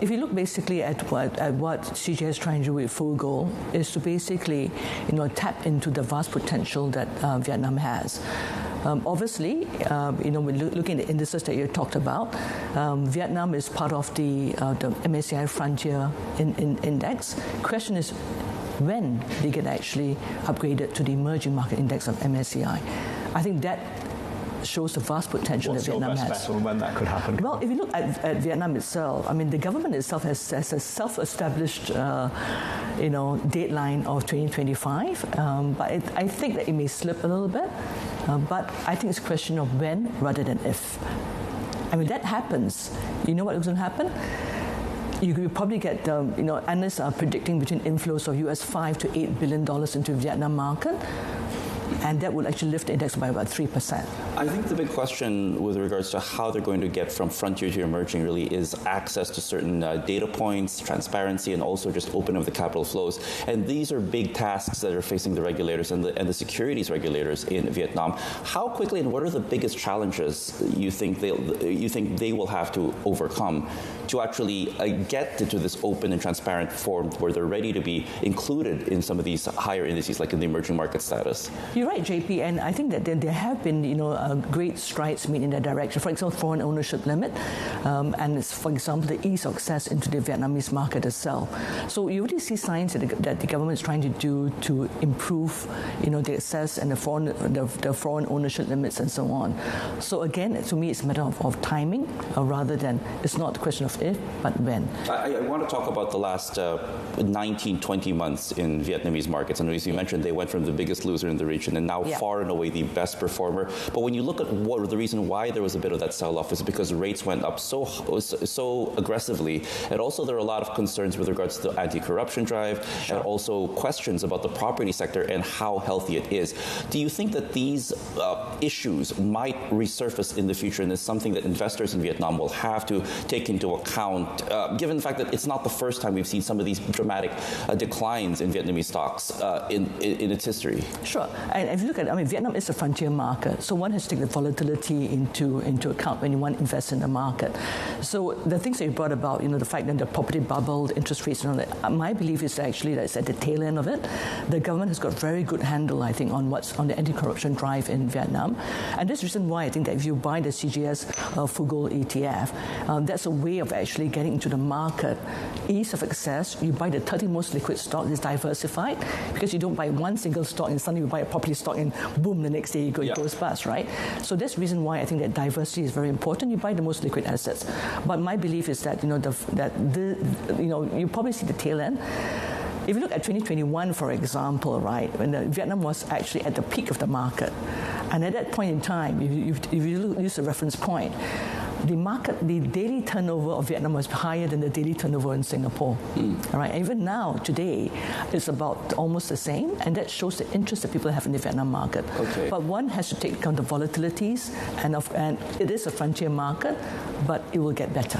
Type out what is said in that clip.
If you look basically at what CGS is trying to do with Fullgoal is to basically, tap into the vast potential that Vietnam has. Obviously, we're looking at the indices that you talked about. Vietnam is part of the MSCI Frontier Index. Question is, when they get actually upgraded to the emerging market index of MSCI? I think that shows the vast potential that Vietnam has. What's your best bet on when that could happen? Well, if you look at Vietnam itself, the government itself has a self-established, deadline of 2025. But I think that it may slip a little bit. But I think it's a question of when rather than if. That happens. You know what is going to happen? You could probably get, analysts are predicting between inflows of US $5 to $8 billion into the Vietnam market. And that would actually lift the index by about 3%. I think the big question with regards to how they're going to get from frontier to emerging really is access to certain data points, transparency, and also just open up the capital flows. And these are big tasks that are facing the regulators and the securities regulators in Vietnam. How quickly and what are the biggest challenges you think they will have to overcome to actually get to this open and transparent form where they're ready to be included in some of these higher indices, like in the emerging market status? You're right, JP, and I think that there have been, great strides made in that direction. For example, foreign ownership limit, and it's, for example, the ease of access into the Vietnamese market itself. So you really see signs that the government is trying to do to improve, the access and the foreign ownership limits and so on. So again, to me, it's a matter of timing, rather than it's not a question of if, but when. I want to talk about the last 19, 20 months in Vietnamese markets. And as you mentioned, they went from the biggest loser in the region and now far and away the best performer. But when you look at what the reason why there was a bit of that sell-off is because rates went up so aggressively, and also there are a lot of concerns with regards to the anti-corruption drive, and also questions about the property sector and how healthy it is. Do you think that these issues might resurface in the future, and is something that investors in Vietnam will have to take into account, given the fact that it's not the first time we've seen some of these dramatic declines in Vietnamese stocks in its history? Sure. And if you look at Vietnam is a frontier market, so one has to take the volatility into account when you want to invest in the market. So the things that you brought about, the fact that the property bubble, the interest rates and all that, my belief is actually that it's at the tail end of it. The government has got very good handle, I think, on what's on the anti-corruption drive in Vietnam. And that's the reason why I think that if you buy the CGS Fullgoal ETF, that's a way of actually getting into the market. Ease of access, you buy the 30 most liquid stock that's diversified, because you don't buy one single stock and suddenly you buy a property stock and boom, the next day it goes bust, right? So that's the reason why I think that diversity is very important. You buy the most liquid assets. But my belief is that, you probably see the tail end. If you look at 2021, for example, right, when Vietnam was actually at the peak of the market, and at that point in time, if you use a reference point, the daily turnover of Vietnam was higher than the daily turnover in Singapore. All right, and even now, today, it's about almost the same, and that shows the interest that people have in the Vietnam market. Okay. But one has to take account the volatilities, and it is a frontier market, but it will get better.